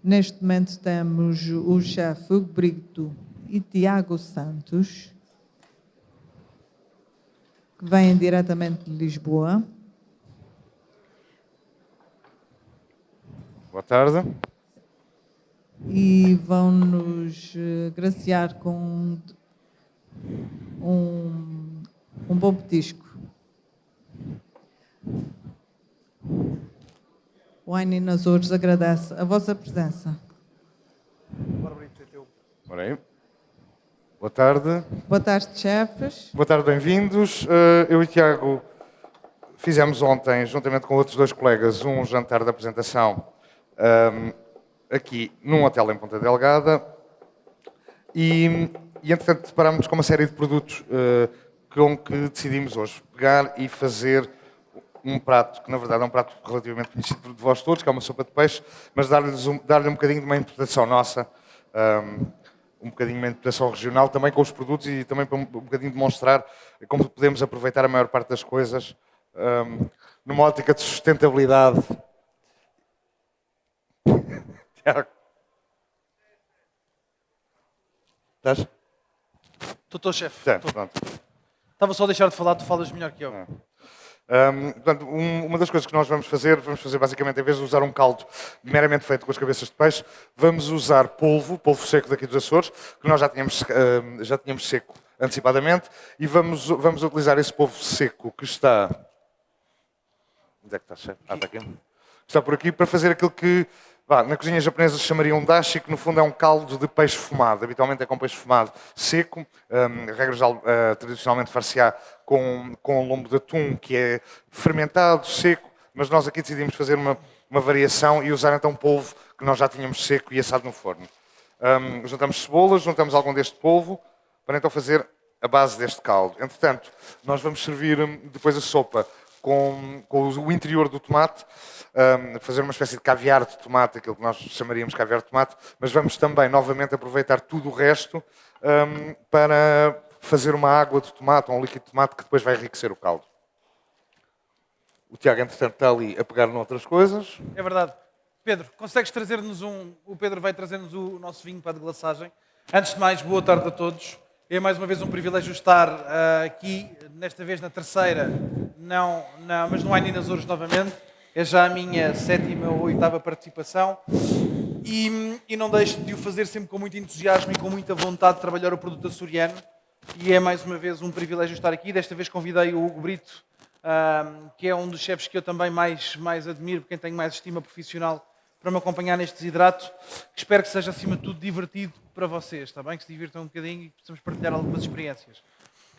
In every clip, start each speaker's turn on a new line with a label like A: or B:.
A: Neste momento temos o chefe Hugo Brito e Tiago Santos, que vêm diretamente de Lisboa.
B: Boa tarde.
A: E vão-nos graciar com um bom petisco. O Wine in Azores agradece a vossa presença.
B: Ora aí. Boa tarde.
A: Boa tarde, chefes.
B: Boa tarde, bem-vindos. Eu e Tiago fizemos ontem, juntamente com outros dois colegas, um jantar de apresentação aqui num hotel em Ponta Delgada e entretanto, deparámos com uma série de produtos com que decidimos hoje pegar e fazer um prato, que na verdade é um prato relativamente conhecido de vós todos, que é uma sopa de peixe, mas dar-lhe um bocadinho de uma interpretação nossa, um bocadinho de uma interpretação regional, também com os produtos e também para um bocadinho demonstrar como podemos aproveitar a maior parte das coisas numa ótica de sustentabilidade. Tiago. Estás?
C: Estou, chefe.
B: Estava
C: só a deixar de falar, tu falas melhor que eu.
B: Portanto, uma das coisas que nós vamos fazer basicamente, em vez de usar um caldo meramente feito com as cabeças de peixe, vamos usar polvo seco daqui dos Açores, que nós já tínhamos seco antecipadamente, e vamos utilizar esse polvo seco que está... Onde é que está, chefe? Está aqui. Está por aqui para fazer aquilo que na cozinha japonesa se chamaria um dashi, que no fundo é um caldo de peixe fumado. Habitualmente é com peixe fumado seco, regra geral, tradicionalmente far-se-á com lombo de atum, que é fermentado, seco, mas nós aqui decidimos fazer uma variação e usar então polvo que nós já tínhamos seco e assado no forno. Juntamos cebolas, juntamos algum deste polvo, para então fazer a base deste caldo. Entretanto, nós vamos servir depois a sopa com o interior do tomate, fazer uma espécie de caviar de tomate, aquilo que nós chamaríamos caviar de tomate, mas vamos também, novamente, aproveitar tudo o resto para fazer uma água de tomate ou um líquido de tomate que depois vai enriquecer o caldo. O Tiago, entretanto, está ali a pegar noutras coisas.
C: É verdade. Pedro, consegues trazer-nos O Pedro vai trazer-nos o nosso vinho para a deglaçagem. Antes de mais, boa tarde a todos. É mais uma vez um privilégio estar aqui, nesta vez na terceira, mas no Wine in Azores novamente. É já a minha 7ª ou 8ª participação e não deixo de o fazer sempre com muito entusiasmo e com muita vontade de trabalhar o produto açoriano. E é mais uma vez um privilégio estar aqui. Desta vez convidei o Hugo Brito, que é um dos chefes que eu também mais admiro, por quem tenho mais estima profissional, para me acompanhar neste desidrato, que espero que seja, acima de tudo, divertido para vocês, está bem? Que se divirtam um bocadinho e que possamos partilhar algumas experiências.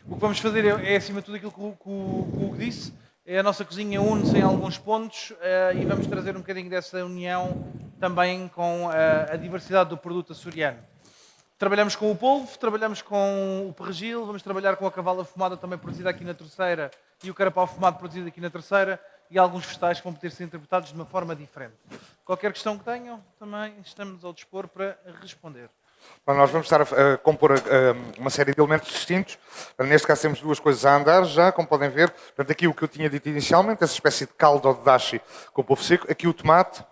C: O que vamos fazer é acima de tudo, aquilo que o Hugo disse, a nossa cozinha une-se em alguns pontos e vamos trazer um bocadinho dessa união também com a diversidade do produto açoriano. Trabalhamos com o polvo, trabalhamos com o perregil, vamos trabalhar com a cavala fumada também produzida aqui na terceira e o carapau fumado produzido aqui na terceira e alguns vegetais que vão poder ser interpretados de uma forma diferente. Qualquer questão que tenham, também estamos ao dispor para responder.
B: Nós vamos estar a compor uma série de elementos distintos. Neste caso temos duas coisas a andar já, como podem ver. Portanto, aqui o que eu tinha dito inicialmente, essa espécie de caldo ou de dashi com o polvo seco. Aqui o tomate.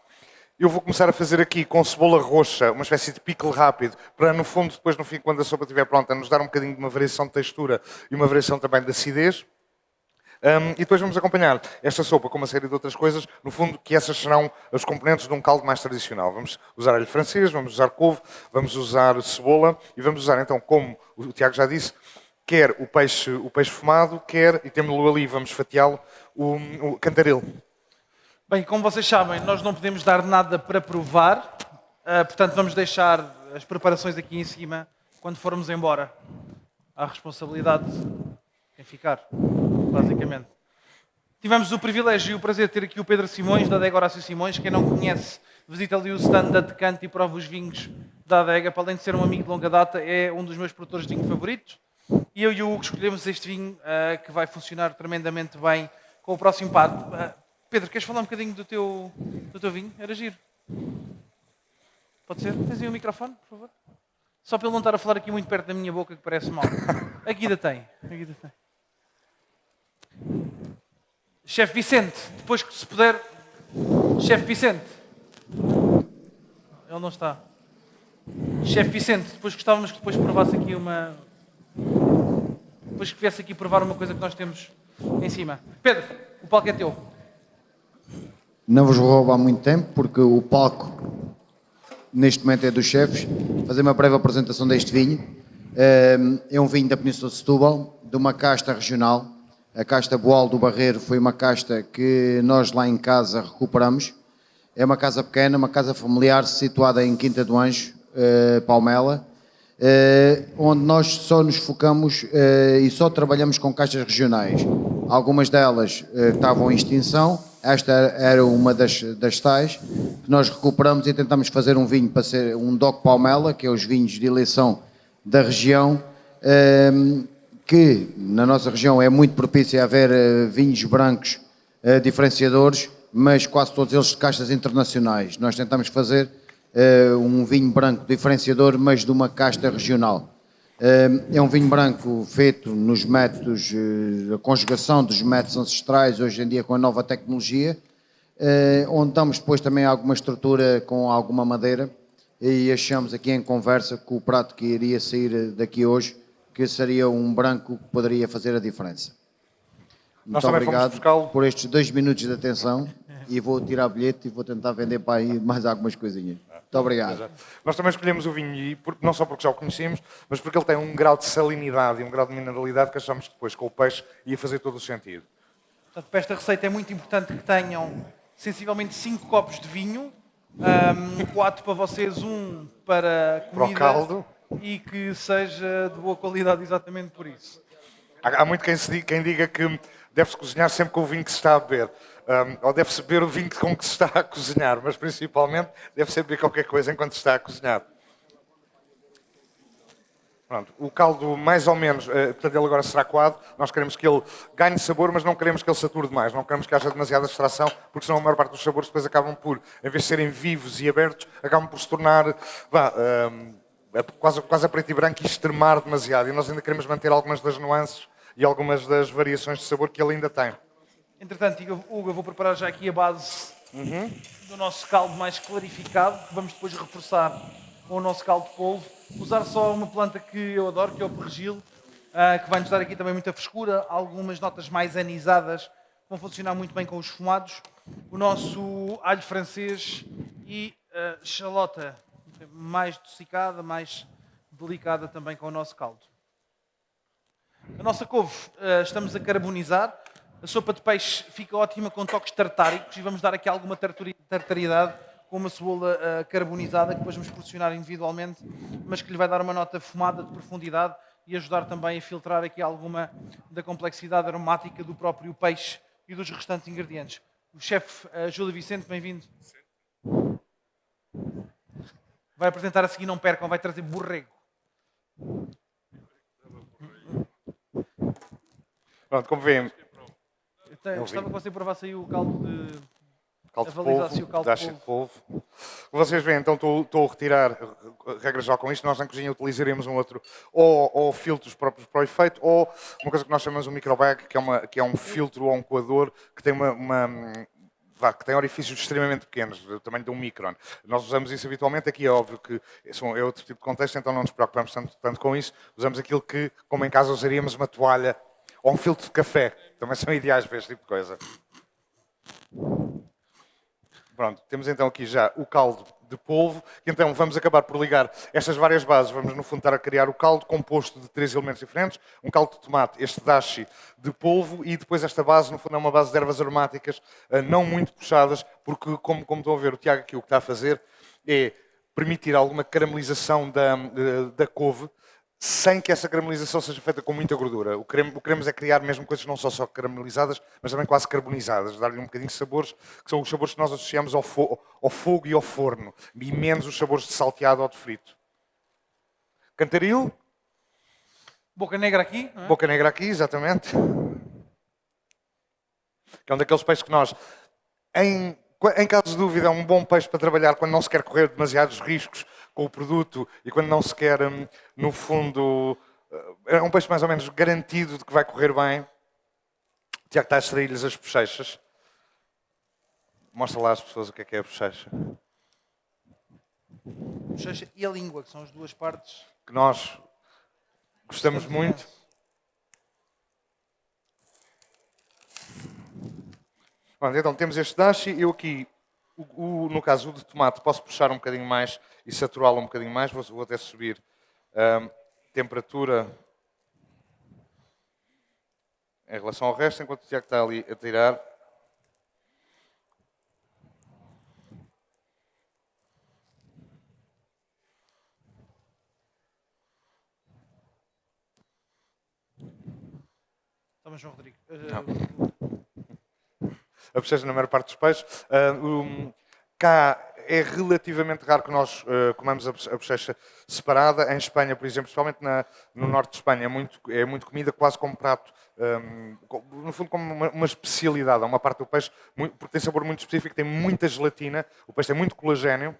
B: Eu vou começar a fazer aqui com cebola roxa, uma espécie de pickle rápido, para no fundo, depois no fim, quando a sopa estiver pronta, nos dar um bocadinho de uma variação de textura e uma variação também de acidez. E depois vamos acompanhar esta sopa com uma série de outras coisas, no fundo, que essas serão os componentes de um caldo mais tradicional. Vamos usar alho francês, vamos usar couve, vamos usar cebola e vamos usar, então, como o Tiago já disse, quer o peixe fumado, quer, e temos-lo ali, vamos fatiá-lo, o cantarelo.
C: Bem, como vocês sabem, nós não podemos dar nada para provar, portanto vamos deixar as preparações aqui em cima quando formos embora. Há responsabilidade em ficar, basicamente. Tivemos o privilégio e o prazer de ter aqui o Pedro Simões, da Adega Horácio Simões. Quem não conhece, visita ali o stand da Decante e prova os vinhos da Adega. Para além de ser um amigo de longa data, é um dos meus produtores de vinho favoritos. E eu e o Hugo escolhemos este vinho que vai funcionar tremendamente bem com o próximo par. Pedro, queres falar um bocadinho do teu vinho? Era giro. Pode ser? Tens aí o microfone, por favor? Só para ele não estar a falar aqui muito perto da minha boca, que parece mal. Aqui ainda tem. Chefe Vicente, depois que se puder... Chefe Vicente. Ele não está. Chefe Vicente, depois gostávamos que depois provasse aqui uma... Depois que viesse aqui provar uma coisa que nós temos em cima. Pedro, o palco é teu.
D: Não vos vou roubar muito tempo, porque o palco, neste momento, é dos chefes. Fazer uma breve apresentação deste vinho. É um vinho da Península de Setúbal, de uma casta regional. A casta Boal do Barreiro foi uma casta que nós lá em casa recuperamos. É uma casa pequena, uma casa familiar, situada em Quinta do Anjo, Palmela, onde nós só nos focamos e só trabalhamos com castas regionais. Algumas delas estavam em extinção, esta era uma das tais, que nós recuperamos e tentamos fazer um vinho para ser um DOC Palmela, que é os vinhos de eleição da região, que na nossa região é muito propício a haver vinhos brancos diferenciadores, mas quase todos eles de castas internacionais. Nós tentamos fazer um vinho branco diferenciador, mas de uma casta regional. É um vinho branco feito nos métodos, a conjugação dos métodos ancestrais, hoje em dia com a nova tecnologia, onde damos depois também alguma estrutura com alguma madeira, e achamos aqui em conversa que o prato que iria sair daqui hoje, que seria um branco que poderia fazer a diferença. Muito obrigado por estes 2 minutos de atenção, e vou tirar bilhete e vou tentar vender para aí mais algumas coisinhas. Muito obrigado.
B: Nós também escolhemos o vinho, não só porque já o conhecemos, mas porque ele tem um grau de salinidade e um grau de mineralidade que achamos que depois com o peixe ia fazer todo o sentido.
C: Portanto, para esta receita é muito importante que tenham sensivelmente 5 copos de vinho, 4 para vocês, 1 para comida,
B: para o caldo,
C: e que seja de boa qualidade exatamente por isso.
B: Há muito quem diga que deve-se cozinhar sempre com o vinho que se está a beber. Ou deve-se beber o vinho com que se está a cozinhar, mas principalmente deve-se beber qualquer coisa enquanto se está a cozinhar. Pronto, o caldo mais ou menos, portanto ele agora será coado, nós queremos que ele ganhe sabor, mas não queremos que ele sature demais, não queremos que haja demasiada extração, porque senão a maior parte dos sabores depois acabam por, em vez de serem vivos e abertos, acabam por se tornar quase a preto e branco e extremar demasiado. E nós ainda queremos manter algumas das nuances e algumas das variações de sabor que ele ainda tem.
C: Entretanto, Hugo, eu vou preparar já aqui a base do nosso caldo mais clarificado, que vamos depois reforçar com o nosso caldo de polvo. Usar só uma planta que eu adoro, que é o pergil, que vai nos dar aqui também muita frescura, algumas notas mais anisadas, que vão funcionar muito bem com os esfumados. O nosso alho francês e xalota mais adocicada, mais delicada também com o nosso caldo. A nossa couve estamos a carbonizar. A sopa de peixe fica ótima com toques tartáricos e vamos dar aqui alguma tartaridade com uma cebola carbonizada que depois vamos porcionar individualmente, mas que lhe vai dar uma nota fumada de profundidade e ajudar também a filtrar aqui alguma da complexidade aromática do próprio peixe e dos restantes ingredientes. O chefe Júlio Vicente, bem-vindo. Vai apresentar a seguir, não percam, vai trazer borrego.
B: Pronto, como vêem,
C: Eu gostava que você provasse aí o caldo de...
B: caldo de
C: avalizasse
B: polvo,
C: o caldo
B: dashi
C: de
B: de polvo. Como vocês veem, então estou a retirar, regra já com isto, nós na cozinha utilizaremos um outro, ou filtros próprios para o efeito, ou uma coisa que nós chamamos de um microbag, que é um filtro ou um coador que tem que tem orifícios extremamente pequenos, do tamanho de um micron. Nós usamos isso habitualmente, aqui é óbvio que é outro tipo de contexto, então não nos preocupamos tanto com isso. Usamos aquilo que, como em casa, usaríamos uma toalha ou um filtro de café. Também são ideais para este tipo de coisa. Pronto, temos então aqui já o caldo de polvo, que então vamos acabar por ligar estas várias bases, vamos no fundo estar a criar o caldo composto de 3 elementos diferentes, um caldo de tomate, este dashi de polvo e depois esta base, no fundo é uma base de ervas aromáticas não muito puxadas, porque como estão a ver o Tiago aqui o que está a fazer é permitir alguma caramelização da couve, sem que essa caramelização seja feita com muita gordura. O que queremos é criar mesmo coisas que não são só caramelizadas, mas também quase carbonizadas, dar-lhe um bocadinho de sabores, que são os sabores que nós associamos ao fogo e ao forno, e menos os sabores de salteado ou de frito. Cantaril.
C: Boca negra aqui. Não é?
B: Boca negra aqui, exatamente. Que é um daqueles peixes que nós, em caso de dúvida, é um bom peixe para trabalhar quando não se quer correr demasiados riscos com o produto e quando não se quer, no fundo, é um peixe mais ou menos garantido de que vai correr bem. O Tiago está a extrair-lhes as bochechas. Mostra lá às pessoas o que é a bochecha.
C: bochecha e a língua, que são as duas partes.
B: Que nós gostamos muito. Pronto, então temos este dashi. Eu aqui, no caso o de tomate, posso puxar um bocadinho mais e saturá-lo um bocadinho mais. Vou até subir a temperatura em relação ao resto, enquanto o Tiago está ali a tirar.
C: Toma, João Rodrigo.
B: A bochecha na maior parte dos peixes. Cá é relativamente raro que nós comamos a bochecha separada. Em Espanha, por exemplo, principalmente no norte de Espanha, é muito comida, quase como prato, no fundo como uma especialidade. É uma parte do peixe, porque tem sabor muito específico, tem muita gelatina, o peixe tem muito colagênio.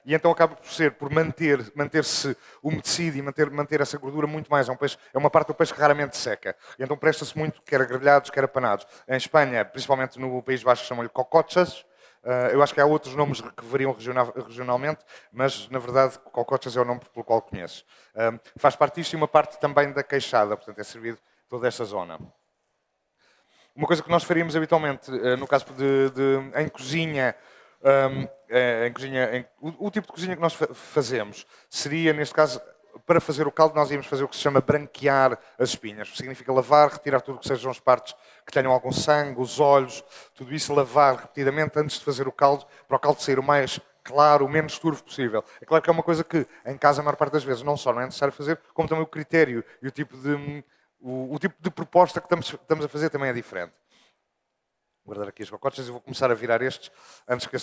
B: E então acaba por manter-se umedecido e manter essa gordura muito mais. É uma parte do peixe que raramente seca. E então presta-se muito, quer a grelhados, quer a panados. Em Espanha, principalmente no País Basco, chamam-lhe cocochas. Eu acho que há outros nomes que variam regionalmente, mas na verdade cocochas é o nome pelo qual conheço. Faz parte disto e uma parte também da queixada, portanto é servido toda esta zona. Uma coisa que nós faríamos habitualmente, no caso em cozinha, o tipo de cozinha que nós fazemos seria, neste caso, para fazer o caldo, nós íamos fazer o que se chama branquear as espinhas. Significa lavar, retirar tudo o que sejam as partes que tenham algum sangue, os olhos, tudo isso lavar repetidamente antes de fazer o caldo, para o caldo sair o mais claro, o menos turvo possível. É claro que é uma coisa que, em casa, a maior parte das vezes, não só não é necessário fazer, como também o critério e o tipo de proposta que estamos a fazer também é diferente. Vou guardar aqui as cocotas e vou começar a virar estes antes que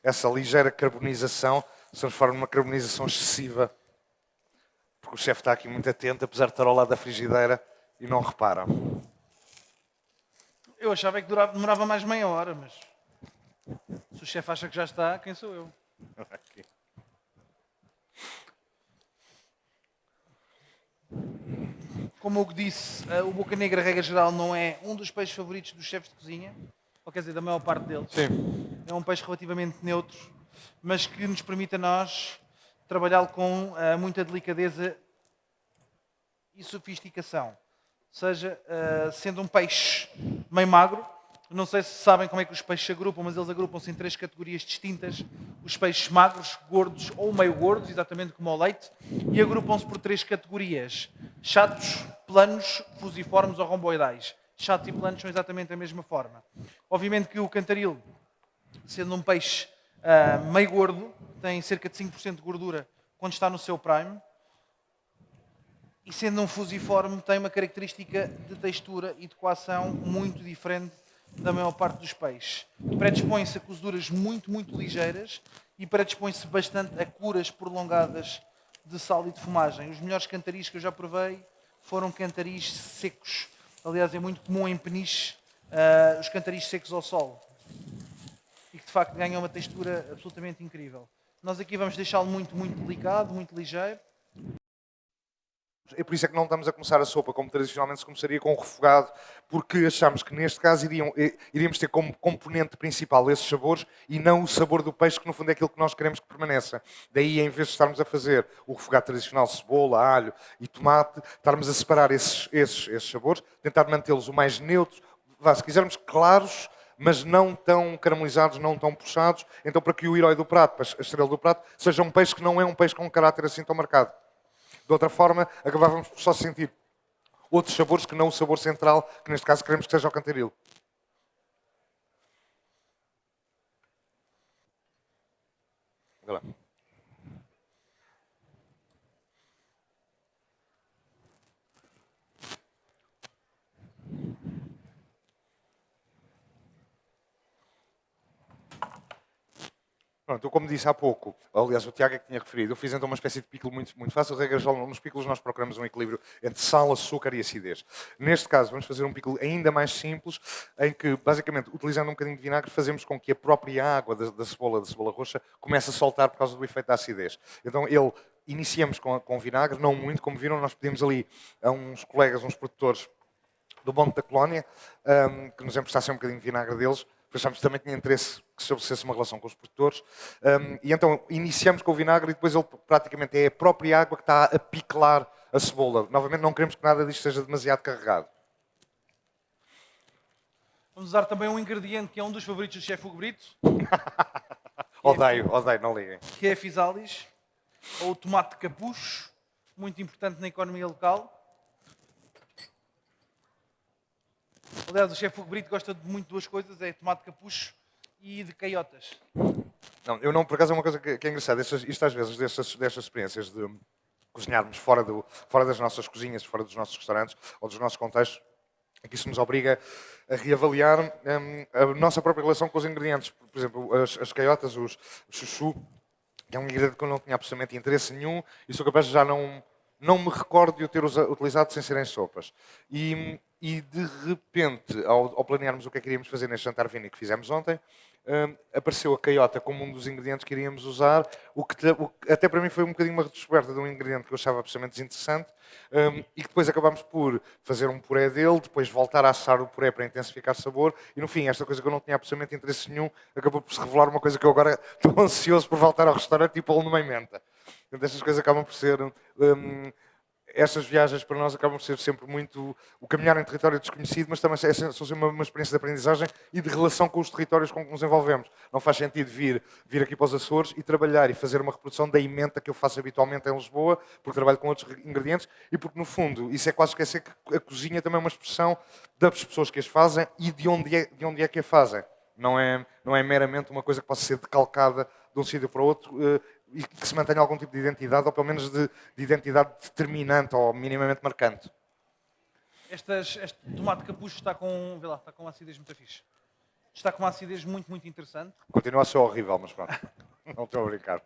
B: essa ligeira carbonização se transforme numa carbonização excessiva, porque o chefe está aqui muito atento, apesar de estar ao lado da frigideira e não repara.
C: Eu achava que demorava mais meia hora, mas se o chefe acha que já está, quem sou eu?
B: Aqui.
C: Como eu disse, o boca negra, regra geral, não é um dos peixes favoritos dos chefes de cozinha, ou quer dizer, da maior parte deles.
B: Sim.
C: É um peixe relativamente neutro, mas que nos permite a nós trabalhá-lo com muita delicadeza e sofisticação. Ou seja, sendo um peixe meio magro, não sei se sabem como é que os peixes se agrupam, mas eles agrupam-se em 3 categorias distintas. Os peixes magros, gordos ou meio gordos, exatamente como o leite, e agrupam-se por 3 categorias: chatos, planos, fusiformes ou romboidais. Chatos e planos são exatamente a mesma forma. Obviamente que o cantaril, sendo um peixe meio gordo, tem cerca de 5% de gordura quando está no seu prime, e sendo um fusiforme tem uma característica de textura e de coação muito diferente da maior parte dos peixes. Predispõe-se a cozeduras muito, muito ligeiras e predispõe-se bastante a curas prolongadas de sal e de fumagem. Os melhores cantaris que eu já provei foram cantaris secos. Aliás, é muito comum em peniche os cantaris secos ao sol. E que de facto ganham uma textura absolutamente incrível. Nós aqui vamos deixá-lo muito, muito delicado, muito ligeiro.
B: É por isso é que não estamos a começar a sopa como tradicionalmente se começaria, com o refogado, porque achamos que neste caso iríamos ter como componente principal esses sabores e não o sabor do peixe, que no fundo é aquilo que nós queremos que permaneça. Daí, em vez de estarmos a fazer o refogado tradicional, cebola, alho e tomate, estarmos a separar esses sabores, tentar mantê-los o mais neutros, se quisermos claros, mas não tão caramelizados, não tão puxados, então para que o herói do prato, a estrela do prato, seja um peixe que não é um peixe com um caráter assim tão marcado. De outra forma, acabávamos por só sentir outros sabores que não o sabor central, que neste caso queremos que seja o cantaril. Olha lá. Pronto, eu como disse há pouco, aliás o Tiago é que tinha referido, eu fiz então uma espécie de pickle muito, muito fácil. Regra geral, nos pickles nós procuramos um equilíbrio entre sal, açúcar e acidez. Neste caso vamos fazer um pickle ainda mais simples, em que basicamente utilizando um bocadinho de vinagre fazemos com que a própria água da cebola roxa comece a soltar por causa do efeito da acidez. Então iniciamos com vinagre, não muito, como viram, nós pedimos ali a uns colegas, uns produtores do Monte da Colónia, que nos emprestassem um bocadinho de vinagre deles. porque achámos que também tinha interesse que se estabelecesse uma relação com os produtores. E então iniciamos com o vinagre e depois ele praticamente é a própria água que está a piquelar a cebola. Novamente, não queremos que nada disto seja demasiado carregado.
C: Vamos usar também um ingrediente que é um dos favoritos do chefe Hugo Brito,
B: Odeio, não liguem.
C: que é a physalis, ou o tomate de capucho, muito importante na economia local. Aliás, o chefe Hugo Brito gosta de muito de duas coisas, é tomate de capucho e de caiotas.
B: Não, eu não, por acaso é uma coisa que é engraçada. Isto às vezes, destas experiências de cozinharmos fora das nossas cozinhas, fora dos nossos restaurantes ou dos nossos contextos, é que isso nos obriga a reavaliar a nossa própria relação com os ingredientes. Por exemplo, as caiotas, o chuchu, que é um ingrediente que eu não tinha absolutamente interesse nenhum e sou capaz de já não me recordo de o ter utilizado sem ser em sopas. E de repente, ao planearmos o que é que iríamos fazer neste jantar fino que fizemos ontem, apareceu a caiota como um dos ingredientes que iríamos usar, o que até para mim foi um bocadinho uma redescoberta de um ingrediente que eu achava absolutamente desinteressante, e que depois acabámos por fazer um puré dele, depois voltar a assar o puré para intensificar sabor, e no fim, esta coisa que eu não tinha absolutamente interesse nenhum, acabou por se revelar uma coisa que eu agora estou ansioso por voltar ao restaurante e pô-lo numa emenda. Portanto, estas coisas acabam por ser... estas viagens para nós acabam por ser sempre muito o caminhar em território desconhecido, mas também são sempre uma experiência de aprendizagem e de relação com os territórios com que nos envolvemos. Não faz sentido vir aqui para os Açores e trabalhar e fazer uma reprodução da emenda que eu faço habitualmente em Lisboa, porque trabalho com outros ingredientes e porque, no fundo, isso é quase esquecer que a cozinha também é uma expressão das pessoas que as fazem e de onde é que a fazem. Não é meramente uma coisa que possa ser decalcada de um sítio para o outro e que se mantenha algum tipo de identidade, ou pelo menos de identidade determinante ou minimamente marcante.
C: Este tomate de capucho está com, vê lá, está com uma acidez muito fixe. Está com uma acidez muito, muito interessante.
B: Continua a ser horrível, mas pronto. Não estou a brincar.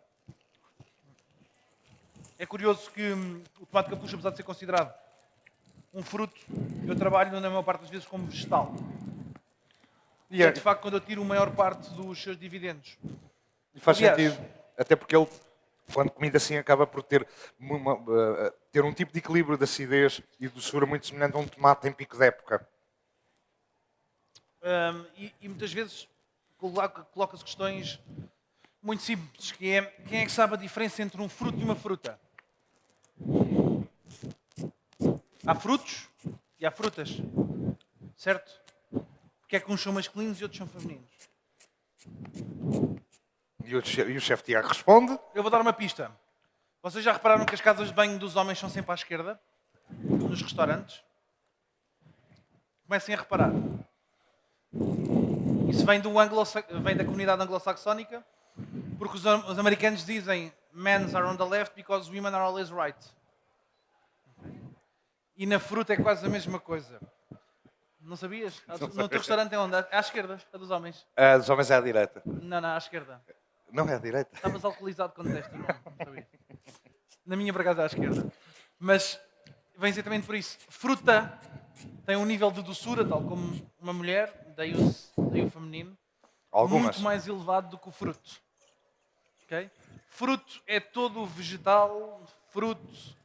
C: É curioso que o tomate de capucho, apesar de ser considerado um fruto, eu trabalho na maior parte das vezes como vegetal. E é de facto quando eu tiro a maior parte dos seus dividendos.
B: E faz
C: Aliás,
B: sentido, até porque ele, quando comido assim, acaba por ter um tipo de equilíbrio de acidez e de doçura muito semelhante a um tomate em pico de época.
C: E muitas vezes coloca-se questões muito simples, que é quem é que sabe a diferença entre um fruto e uma fruta? Há frutos e há frutas, certo? Porque é que uns são masculinos e outros são femininos?
B: E o chefe Tiago responde.
C: Eu vou dar uma pista. Vocês já repararam que as casas de banho dos homens são sempre à esquerda? Nos restaurantes? Comecem a reparar. Isso vem da comunidade anglo-saxónica, porque os americanos dizem men are on the left because women are always right. E na fruta é quase a mesma coisa. Não sabias? No teu restaurante é onde? À esquerda, a dos homens.
B: A dos homens é à direita.
C: Não, à esquerda.
B: Não é à direita?
C: Estavas alcoolizado quando deste o nome, não sabia. Na minha, por acaso, é à esquerda. Mas vem exatamente por isso. Fruta tem um nível de doçura, tal como uma mulher, daí o feminino,
B: Algumas.
C: muito mais elevado do que o fruto. Okay? Fruto é todo o vegetal, fruto,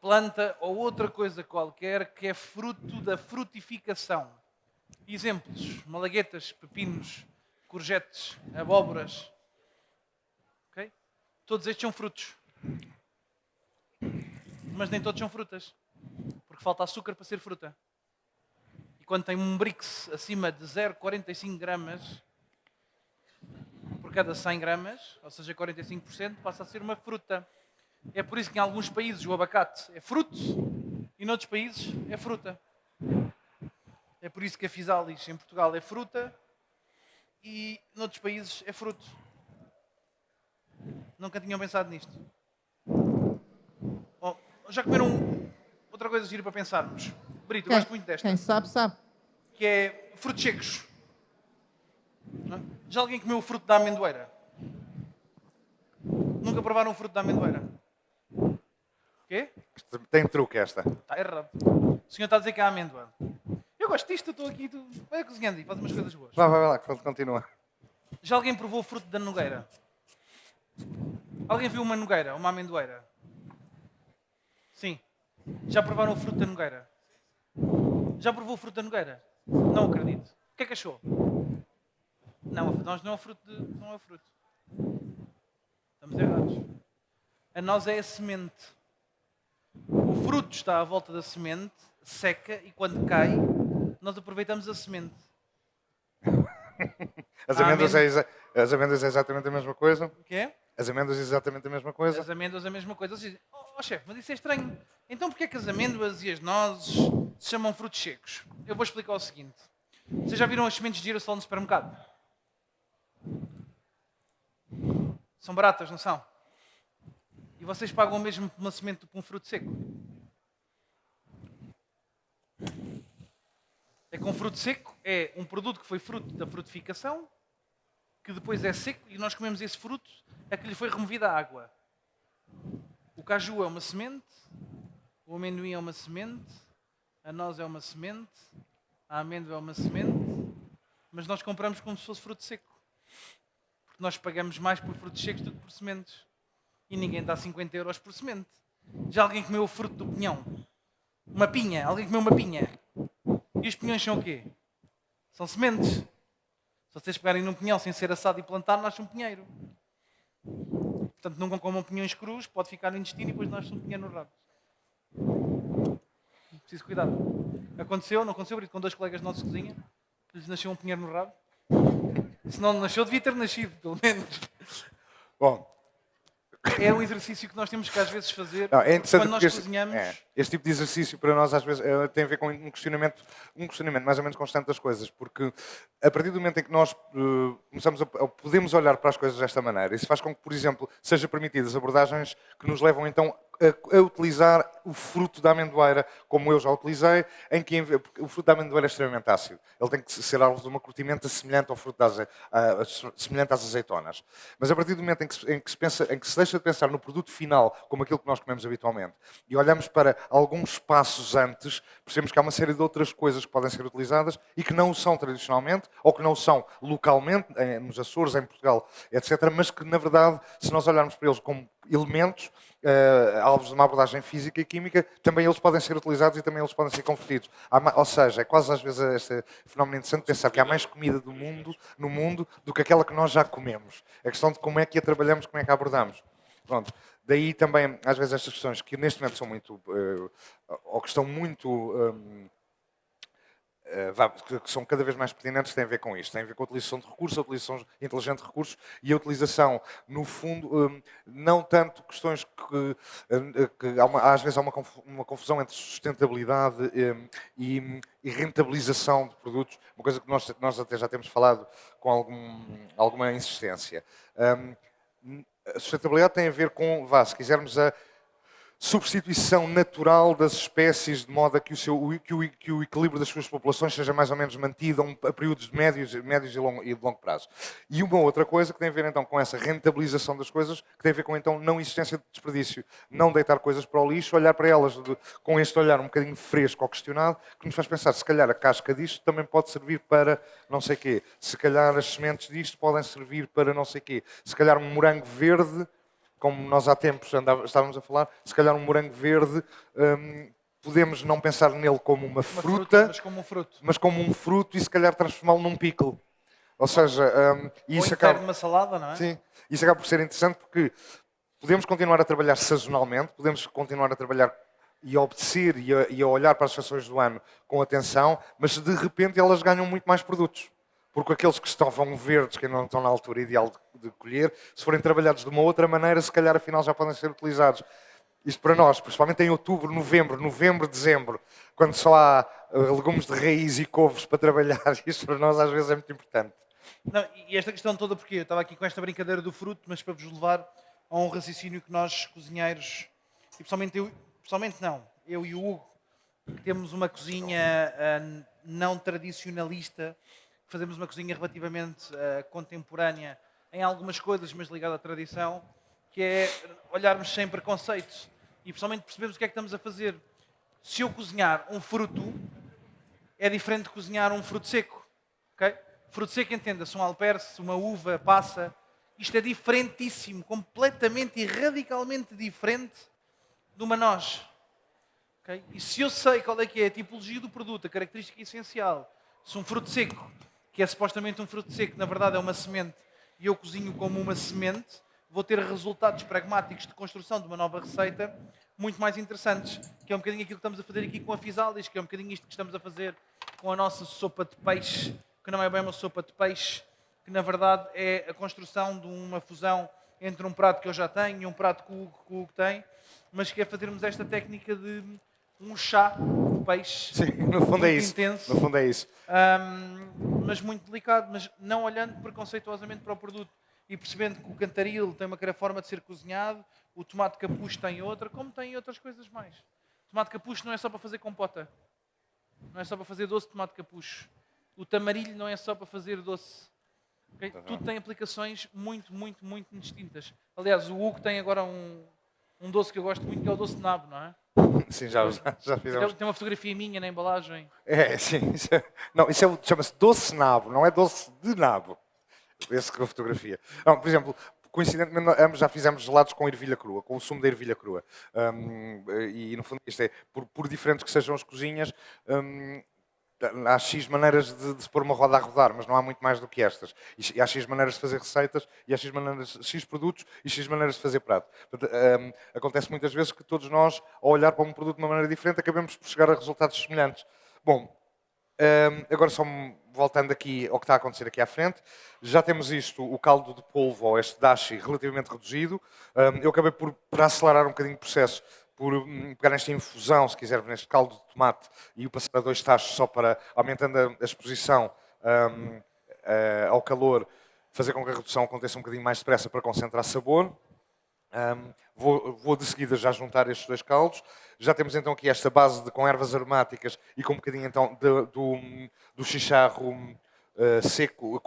C: planta ou outra coisa qualquer que é fruto da frutificação. Exemplos: malaguetas, pepinos, courgettes, abóboras. Okay? Todos estes são frutos. Mas nem todos são frutas. Porque falta açúcar para ser fruta. E quando tem um Brix acima de 0,45 gramas por cada 100 gramas, ou seja, 45%, passa a ser uma fruta. É por isso que em alguns países o abacate é fruto e noutros países é fruta. É por isso que a physalis em Portugal é fruta e noutros países é fruto. Nunca tinham pensado nisto. Oh, já comeram outra coisa gira para pensarmos? Brito, eu gosto muito desta.
A: Quem sabe, sabe.
C: Que é frutos secos. Não é? Já alguém comeu o fruto da amendoeira? Nunca provaram o fruto da amendoeira? O quê?
B: Tem truque esta.
C: Está errado. O senhor está a dizer que é a amêndoa. Eu gosto disto, eu estou aqui, tu vai cozinhando e faz umas coisas boas.
B: Vai lá, continua.
C: Já alguém provou o fruto da nogueira? Alguém viu uma nogueira, uma amendoeira? Sim. Já provaram o fruto da nogueira? Já provou o fruto da nogueira? Não acredito. O que é que achou? Não, nós não é o fruto. Não é o fruto. Estamos errados. A noz é a semente. O fruto está à volta da semente, seca e quando cai, nós aproveitamos a semente.
B: As
C: Há
B: amêndoas, as amêndoas é exatamente a mesma coisa.
C: O quê?
B: As amêndoas é exatamente a mesma coisa.
C: As amêndoas é a mesma coisa. Vocês dizem, chefe, mas isso é estranho. Então porquê é que as amêndoas e as nozes se chamam frutos secos? Eu vou explicar o seguinte. Vocês já viram as sementes de girassol no supermercado? São baratas, não são? E vocês pagam o mesmo por uma semente do que um fruto seco? É que um fruto seco é um produto que foi fruto da frutificação, que depois é seco e nós comemos esse fruto a que lhe foi removida a água. O caju é uma semente, o amendoim é uma semente, a noz é uma semente, a amêndoa é uma semente, mas nós compramos como se fosse fruto seco. Porque nós pagamos mais por frutos secos do que por sementes. E ninguém dá 50 euros por semente. Já alguém comeu o fruto do pinhão? Uma pinha. Alguém comeu uma pinha? E os pinhões são o quê? São sementes. Se vocês pegarem num pinhão sem ser assado e plantar, nasce um pinheiro. Portanto, nunca comam pinhões crus, pode ficar no intestino e depois nasce um pinheiro no rabo. Preciso cuidar. Aconteceu, não aconteceu, Brito, com 2 colegas nossos de cozinha, que lhes nasceu um pinheiro no rabo. Se não nasceu, devia ter nascido, pelo menos.
B: Bom,
C: É um exercício que nós temos que às vezes fazer
B: não, é interessante
C: quando nós
B: porque
C: cozinhamos.
B: este tipo de exercício para nós às vezes tem a ver com um questionamento mais ou menos constante das coisas, porque a partir do momento em que nós começamos podemos olhar para as coisas desta maneira, isso faz com que, por exemplo, sejam permitidas abordagens que nos levam então a utilizar o fruto da amendoeira, como eu já utilizei, porque o fruto da amendoeira é extremamente ácido. Ele tem que ser alvo de uma curtimenta semelhante ao fruto semelhante às azeitonas. Mas a partir do momento em que se deixa de pensar no produto final como aquilo que nós comemos habitualmente e olhamos para alguns passos antes, percebemos que há uma série de outras coisas que podem ser utilizadas e que não o são tradicionalmente ou que não o são localmente, nos Açores, em Portugal, etc. Mas que, na verdade, se nós olharmos para eles como elementos, alvos de uma abordagem física e química, também eles podem ser utilizados e também eles podem ser convertidos. Ou seja, é quase às vezes este fenómeno interessante pensar que há mais comida no mundo do que aquela que nós já comemos. É questão de como é que a trabalhamos, como é que a abordamos. Pronto. Daí também, às vezes, estas questões que neste momento são muito, ou que estão muito, que são cada vez mais pertinentes, têm a ver com isto. Têm a ver com a utilização de recursos, a utilização inteligente de recursos e a utilização, no fundo, não tanto questões que às vezes há uma confusão entre sustentabilidade e rentabilização de produtos, uma coisa que nós até já temos falado com alguma insistência. A sustentabilidade tem a ver com, se quisermos, a substituição natural das espécies de modo a que o equilíbrio das suas populações seja mais ou menos mantido a períodos de médios e de longo prazo. E uma outra coisa que tem a ver então com essa rentabilização das coisas, que tem a ver com então não existência de desperdício, não deitar coisas para o lixo, olhar para elas com este olhar um bocadinho fresco ou questionado, que nos faz pensar, se calhar a casca disto também pode servir para não sei quê, se calhar as sementes disto podem servir para não sei quê, se calhar um morango verde, como nós há tempos estávamos a falar, se calhar um morango verde, podemos não pensar nele como uma fruta, mas como um fruto e se calhar transformá-lo num pickle. Ou seja,
C: isso acaba de uma salada, não é?
B: Sim, isso acaba por ser interessante porque podemos continuar a trabalhar sazonalmente, podemos continuar a trabalhar e a obedecer e a olhar para as estações do ano com atenção, mas de repente elas ganham muito mais produtos. Porque aqueles que estavam verdes, que não estão na altura ideal de colher, se forem trabalhados de uma outra maneira, se calhar afinal já podem ser utilizados. Isto para nós, principalmente em outubro, novembro, dezembro, quando só há legumes de raiz e couves para trabalhar, isto para nós às vezes é muito importante.
C: Não, e esta questão toda, porque eu estava aqui com esta brincadeira do fruto, mas para vos levar a um raciocínio que nós, cozinheiros, e eu e o Hugo, que temos uma cozinha não tradicionalista, fazemos uma cozinha relativamente contemporânea em algumas coisas, mas ligada à tradição, que é olharmos sem preconceitos e pessoalmente percebemos o que é que estamos a fazer. Se eu cozinhar um fruto, é diferente de cozinhar um fruto seco. Okay? Fruto seco, entenda-se, um alperce, uma uva, passa. Isto é diferentíssimo, completamente e radicalmente diferente de uma noz. Okay? E se eu sei qual é que é a tipologia do produto, a característica essencial, se um fruto seco que é supostamente um fruto seco, que na verdade é uma semente, e eu cozinho como uma semente, vou ter resultados pragmáticos de construção de uma nova receita muito mais interessantes, que é um bocadinho aquilo que estamos a fazer aqui com a Fisalis, que é um bocadinho isto que estamos a fazer com a nossa sopa de peixe, que não é bem uma sopa de peixe, que na verdade é a construção de uma fusão entre um prato que eu já tenho e um prato que o Hugo tem, mas que é fazermos esta técnica de um chá de peixe.
B: Sim, no fundo é
C: muito
B: isso.
C: intenso.
B: No fundo é isso.
C: Mas muito delicado, mas não olhando preconceituosamente para o produto e percebendo que o cantaril tem uma forma de ser cozinhado, o tomate capucho tem outra, como tem outras coisas mais. O tomate capucho não é só para fazer compota, não é só para fazer doce de tomate capucho. O tamarilho não é só para fazer doce. Okay? Tudo tem aplicações muito, muito, muito distintas. Aliás, o Hugo tem agora um doce que eu gosto muito, que é o doce de nabo, não é?
B: Sim, já fizemos.
C: Tem uma fotografia minha na embalagem.
B: Sim. Não, chama-se doce nabo, não é doce de nabo. Esse com a fotografia. Não, por exemplo, coincidentemente, ambos já fizemos gelados com ervilha crua, com o sumo da ervilha crua. E no fundo, isto é, por diferentes que sejam as cozinhas, há X maneiras de se pôr uma roda a rodar, mas não há muito mais do que estas. E há X maneiras de fazer receitas, e há X produtos e X maneiras de fazer prato. Portanto, acontece muitas vezes que todos nós, ao olhar para um produto de uma maneira diferente, acabamos por chegar a resultados semelhantes. Bom, agora só voltando aqui ao que está a acontecer aqui à frente, já temos isto, o caldo de polvo, ou este dashi, relativamente reduzido. Eu acabei por acelerar um bocadinho o processo, por pegar nesta infusão, se quiser, neste caldo de tomate, e o passar a 2 tachos só para, aumentando a exposição ao calor, fazer com que a redução aconteça um bocadinho mais depressa para concentrar sabor. Vou de seguida já juntar estes 2 caldos. Já temos então aqui esta base com ervas aromáticas e com um bocadinho então do chicharro seco,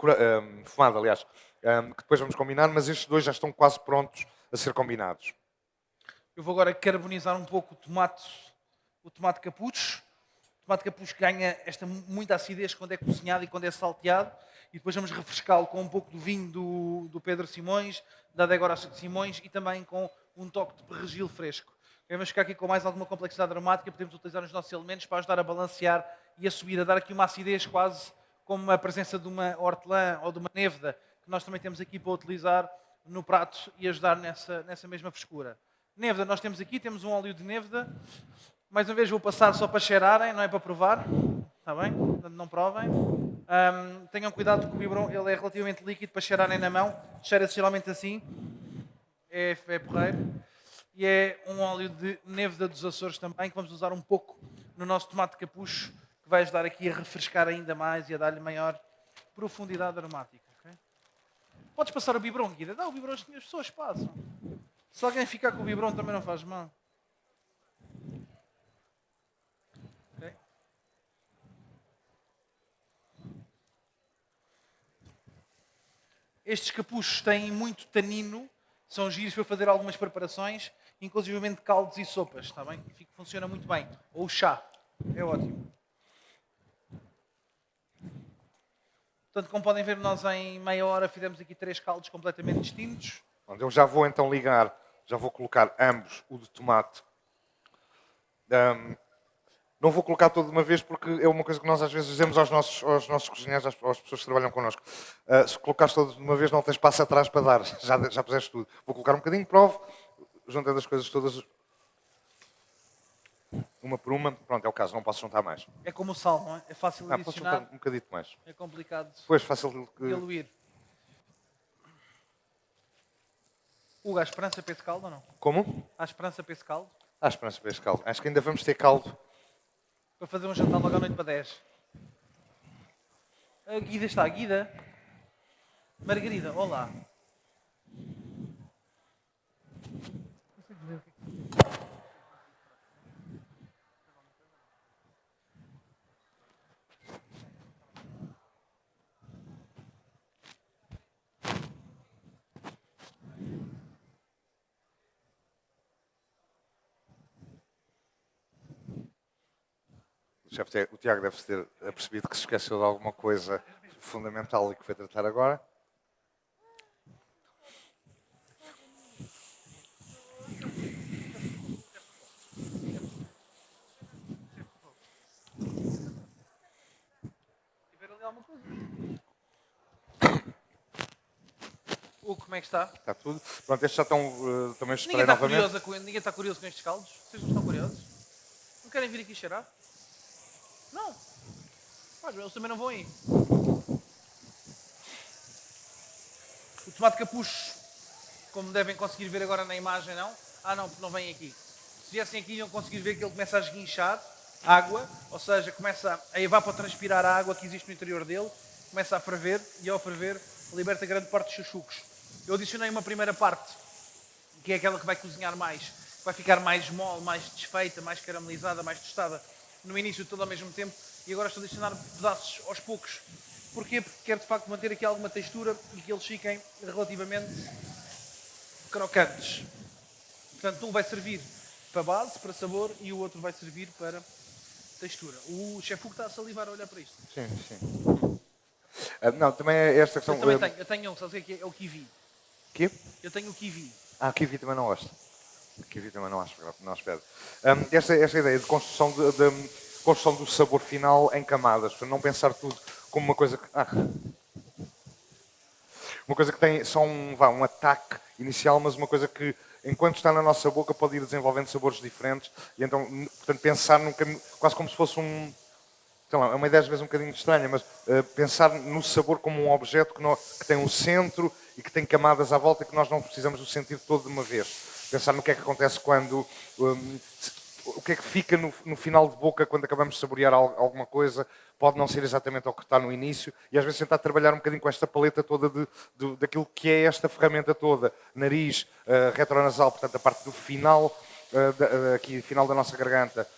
B: fumado aliás, que depois vamos combinar, mas estes 2 já estão quase prontos a ser combinados.
C: Eu vou agora carbonizar um pouco o tomate capucho. O tomate capucho ganha muita acidez quando é cozinhado e quando é salteado. E depois vamos refrescá-lo com um pouco do vinho do Pedro Simões, da Adegora Simões, e também com um toque de perregil fresco. Vamos ficar aqui com mais alguma complexidade aromática, podemos utilizar os nossos elementos para ajudar a balancear e a subir, a dar aqui uma acidez quase como a presença de uma hortelã ou de uma néveda, que nós também temos aqui para utilizar no prato e ajudar nessa mesma frescura. Néveda, nós temos aqui, temos um óleo de néveda. Mais uma vez vou passar só para cheirarem, não é para provar. Está bem? Portanto, não provem. Tenham cuidado porque o biberon ele é relativamente líquido para cheirarem na mão. Cheira-se geralmente assim. É porreiro. E é um óleo de néveda dos Açores também, que vamos usar um pouco no nosso tomate capucho, que vai ajudar aqui a refrescar ainda mais e a dar-lhe maior profundidade aromática. Okay? Podes passar o biberon, Guida? Dá o biberon, as pessoas passam. Se alguém ficar com o biberon também não faz mal. Okay. Estes capuchos têm muito tanino, são giros para fazer algumas preparações, inclusive caldos e sopas, está bem? Funciona muito bem. Ou chá, é ótimo. Portanto, como podem ver, nós em meia hora fizemos aqui 3 caldos completamente distintos.
B: Eu já vou então ligar, já vou colocar ambos, o de tomate. Não vou colocar todo de uma vez porque é uma coisa que nós às vezes dizemos aos nossos cozinheiros, às pessoas que trabalham connosco. Se colocares todo de uma vez não tens passo atrás para dar, já puseste tudo. Vou colocar um bocadinho, provo, juntando as coisas todas, uma por uma. Pronto, é o caso, não posso juntar mais.
C: É como o sal, não é? É fácil de
B: Posso
C: adicionar.
B: juntar um bocadito mais.
C: É complicado
B: Depois, fácil de
C: diluir. Hugo, há esperança para esse caldo ou não?
B: Como?
C: Há esperança para esse caldo?
B: Há esperança para este caldo. Acho que ainda vamos ter caldo.
C: Para fazer um jantar logo à noite para 10. A Guida está, Guida. Margarida, olá.
B: O Tiago deve ter percebido que se esqueceu de alguma coisa fundamental e que foi tratar agora.
C: Tiver ali alguma coisa? Hugo, como é que está?
B: Está tudo. Pronto, estes já estão também os
C: Ninguém
B: separei
C: está,
B: novamente.
C: ninguém está curioso com estes caldos? Vocês não estão curiosos? Não querem vir aqui cheirar? Não. Mas eles também não vão aí. O tomate capucho, como devem conseguir ver agora na imagem, não? Ah não, porque não vem aqui. Se viessem aqui iam conseguir ver que ele começa a esguinchar água, ou seja, começa a evapotranspirar a água que existe no interior dele, começa a ferver e ao ferver liberta grande parte dos chuchucos. Eu adicionei uma primeira parte, que é aquela que vai cozinhar mais, que vai ficar mais mole, mais desfeita, mais caramelizada, mais tostada no início tudo ao mesmo tempo, e agora estou a adicionar pedaços aos poucos. Porquê? Porque quero de facto manter aqui alguma textura e que eles fiquem relativamente crocantes. Portanto, um vai servir para base, para sabor, e o outro vai servir para textura. O chefe Hugo está a salivar a olhar para isto.
B: Sim, sim. Não, também é esta questão...
C: Eu também tenho. Eu tenho um, sabes o que é? É o kiwi.
B: Quê?
C: Eu tenho o kiwi.
B: Ah, kiwi também não gosto. Kiwi também não acho, não espero. Esta ideia de construção do sabor final em camadas, para não pensar tudo como uma coisa que... uma coisa que tem só um ataque inicial, mas uma coisa que, enquanto está na nossa boca, pode ir desenvolvendo sabores diferentes. E então, portanto, pensar num caminho, quase como se fosse sei lá, é uma ideia às vezes um bocadinho estranha, mas pensar no sabor como um objeto que tem um centro e que tem camadas à volta e que nós não precisamos do sentir todo de uma vez. Pensar no que é que acontece quando... o que é que fica no final de boca quando acabamos de saborear alguma coisa, pode não ser exatamente o que está no início, e às vezes tentar trabalhar um bocadinho com esta paleta toda daquilo que é esta ferramenta toda. Nariz, retronasal, portanto a parte do final, aqui final da nossa garganta,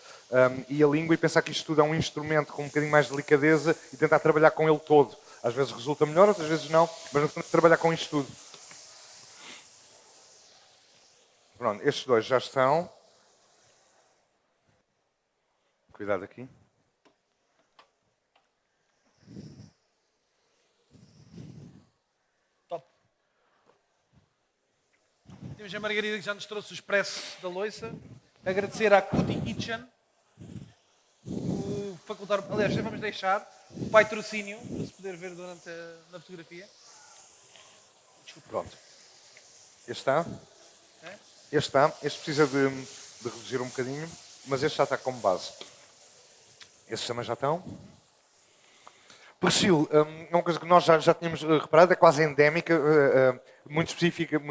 B: e a língua, e pensar que isto tudo é um instrumento com um bocadinho mais de delicadeza e tentar trabalhar com ele todo. Às vezes resulta melhor, outras vezes não, mas no fundo trabalhar com isto tudo. Pronto, estes dois já estão. Cuidado aqui.
C: Top. Temos a Margarida que já nos trouxe o expresso da loiça. Agradecer à Cutie Kitchen. O facultar, aliás, já vamos deixar o patrocínio para se poder ver na fotografia. Desculpa.
B: Pronto. Este está.
C: É?
B: Este está. Este precisa de reduzir um bocadinho, mas este já está como base. Estes também já estão. Persil, é uma coisa que nós já tínhamos reparado, é quase endémica, muito específica,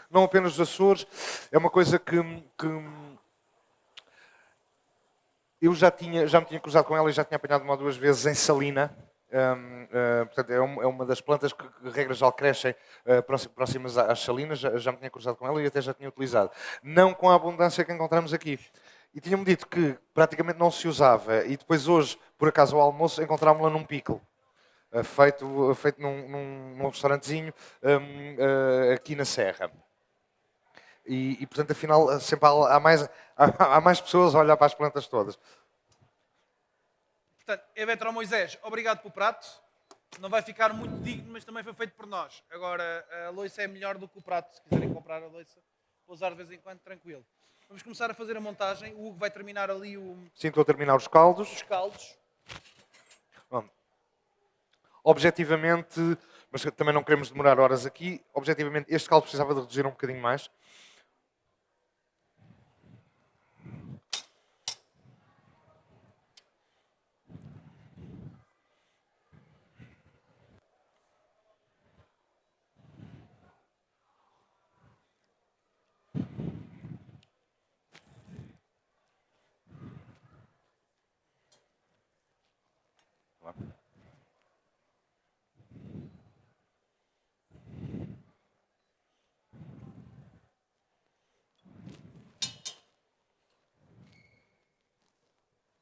B: não apenas dos Açores, é uma coisa que eu já me tinha cruzado com ela e já tinha apanhado uma ou duas vezes em Salina. Portanto, é uma das plantas que, regra geral, crescem próximas às salinas. Já me tinha cruzado com ela e até já tinha utilizado. Não com a abundância que encontramos aqui. E tinha-me dito que praticamente não se usava. E depois hoje, por acaso, ao almoço, encontrámos-la num pickle. Feito num restaurantezinho aqui na Serra. E, portanto, afinal, sempre há mais pessoas a olhar para as plantas todas.
C: Portanto, Evetro Moisés, obrigado pelo prato. Não vai ficar muito digno, mas também foi feito por nós. Agora, a loiça é melhor do que o prato. Se quiserem comprar a loiça, vou usar de vez em quando, tranquilo. Vamos começar a fazer a montagem. O Hugo vai terminar ali
B: Sim, estou a terminar os caldos.
C: os caldos.
B: Bom, objetivamente, mas também não queremos demorar horas aqui, objetivamente este caldo precisava de reduzir um bocadinho mais.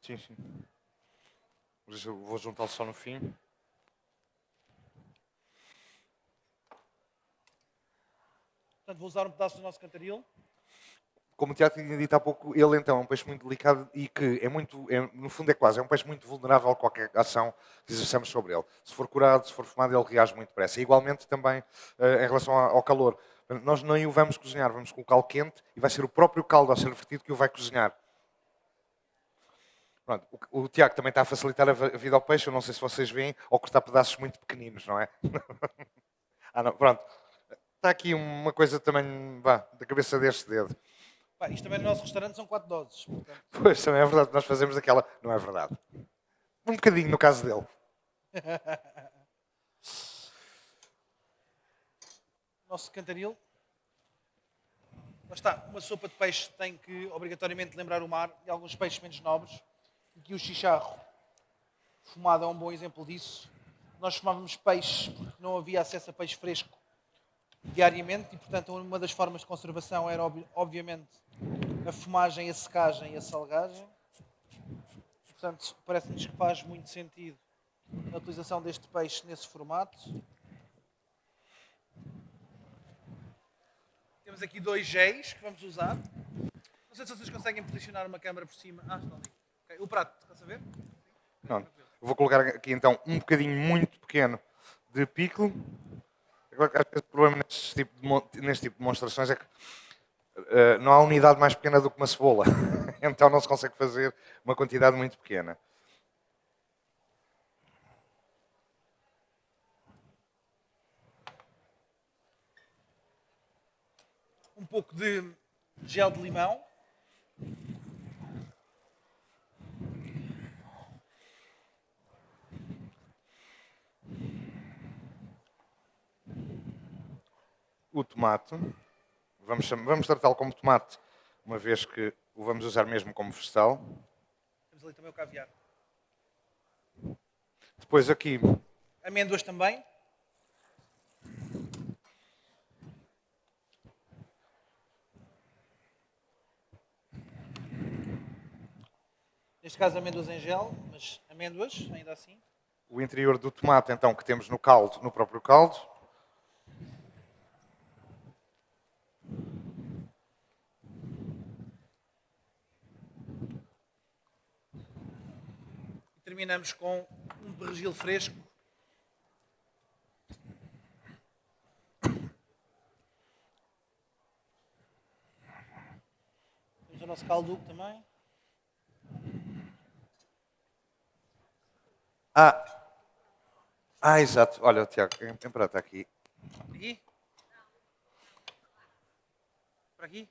B: Sim, sim. Mas eu vou juntá-lo só no fim.
C: Portanto, vou usar um pedaço do nosso cantaril.
B: Como o Tiago tinha dito há pouco, ele então é um peixe muito delicado e que no fundo é um peixe muito vulnerável a qualquer ação que exerçamos sobre ele. Se for curado, se for fumado, ele reage muito depressa. E igualmente também em relação ao calor. Nós nem o vamos cozinhar, vamos colocá-lo quente e vai ser o próprio caldo a ser vertido que o vai cozinhar. Pronto, o Tiago também está a facilitar a vida ao peixe, eu não sei se vocês veem, ao cortar pedaços muito pequeninos, não é? Não, pronto. está aqui uma coisa também, vá, da cabeça deste dedo.
C: Pá, isto também no nosso restaurante são 4 doses. Portanto,
B: Pois, também é verdade, nós fazemos aquela... Não é verdade. Um bocadinho no caso dele.
C: nosso cantaril. Lá está, uma sopa de peixe tem que obrigatoriamente lembrar o mar e alguns peixes menos nobres. Aqui o chicharro fumado é um bom exemplo disso. Nós fumávamos peixe porque não havia acesso a peixe fresco diariamente e, portanto, uma das formas de conservação era, obviamente, a fumagem, a secagem e a salgagem. Portanto, parece-nos que faz muito sentido a utilização deste peixe nesse formato. Temos aqui 2 géis que vamos usar. Não sei se vocês conseguem posicionar uma câmera por cima. Ah, estão ali. Okay. O prato, está a ver?
B: Não. Vou colocar aqui então um bocadinho muito pequeno de pickle. Agora, às vezes, o problema neste tipo de demonstrações é que não há unidade mais pequena do que uma cebola. Então não se consegue fazer uma quantidade muito pequena.
C: Um pouco de gel de limão.
B: O tomate, vamos tratá-lo como tomate, uma vez que o vamos usar mesmo como vegetal.
C: Temos ali também o caviar.
B: Depois aqui,
C: Amêndoas também. Neste caso amêndoas em gel, mas amêndoas ainda assim.
B: o interior do tomate então que temos no caldo, no próprio caldo.
C: E terminamos com um perregil fresco. Temos o nosso caldo também.
B: Exato. Olha, Tiago, tem prato aqui.
C: Aqui? Para aqui?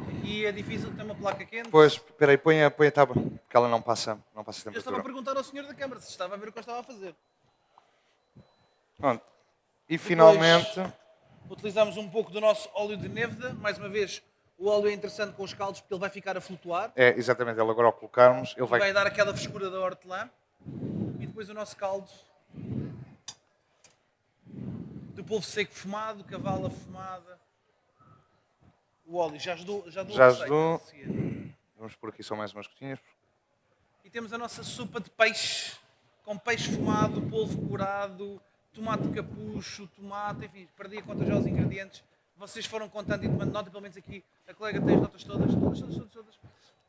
C: Aqui é difícil, tem uma placa quente.
B: Pois, espera aí, põe a tábua, porque ela não passa
C: Eu estava a
B: temperatura.
C: perguntar ao senhor da Câmara se estava a ver o que eu estava a fazer.
B: Pronto. E finalmente,
C: Utilizamos um pouco do nosso óleo de nêveda. Mais uma vez, o óleo é interessante com os caldos porque ele vai ficar a flutuar.
B: exatamente, ele agora ao colocarmos, ele
C: Vai
B: vai...
C: dar aquela frescura da hortelã. E depois o nosso caldo de polvo seco fumado, cavala fumada. O óleo já ajudou.
B: Já
C: a receita
B: ajudou.
C: a seguir.
B: Vamos pôr aqui só mais umas gotinhas.
C: E temos a nossa sopa de peixe, com peixe fumado, polvo curado, tomate capucho, tomate, enfim, perdi a conta já os ingredientes. Vocês foram contando e tomando nota, pelo menos aqui a colega tem as notas todas.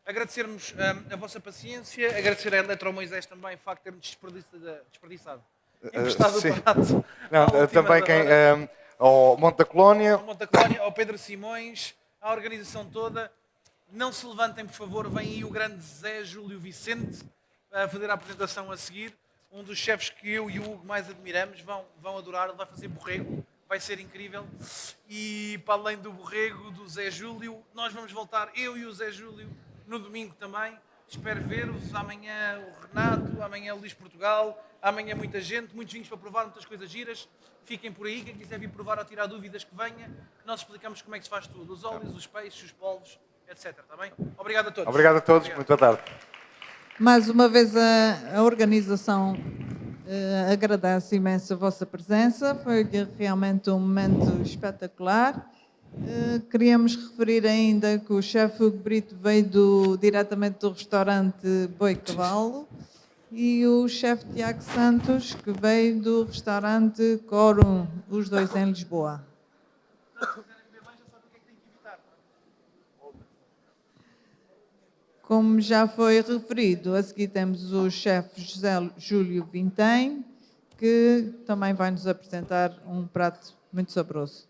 C: Agradecermos a vossa paciência, agradecer a Eletro Moisés também o facto de termos desperdiçado. Emprestado
B: sim.
C: o prato.
B: Não,
C: à última
B: também
C: da
B: quem...
C: hora.
B: ao Monte da Colónia,
C: Ao Monte da Colónia, ao Pedro Simões, à organização toda. Não se levantem, por favor, vem aí o grande Zé Júlio Vicente a fazer a apresentação a seguir. Um dos chefes que eu e o Hugo mais admiramos, vão adorar, ele vai fazer borrego, vai ser incrível. E para além do borrego, do Zé Júlio, nós vamos voltar, eu e o Zé Júlio, no domingo também. Espero ver-vos. Amanhã o Renato, amanhã o Luís Portugal, amanhã muita gente, muitos vinhos para provar, muitas coisas giras. Fiquem por aí, quem quiser vir provar ou tirar dúvidas que venha, nós explicamos como é que se faz tudo, os óleos, os peixes, os polvos, etc. Está bem? Obrigado a todos.
B: obrigado a todos,
C: Obrigado.
B: muito boa tarde.
A: Mais uma vez a organização agradece imenso a vossa presença, foi realmente um momento espetacular. Queríamos referir ainda que o chefe Hugo Brito veio diretamente do restaurante Boi Cavalo e o chefe Tiago Santos, que veio do restaurante Corum, os dois em Lisboa. Como já foi referido, a seguir temos o chefe José Júlio Vintém, que também vai nos apresentar um prato muito saboroso.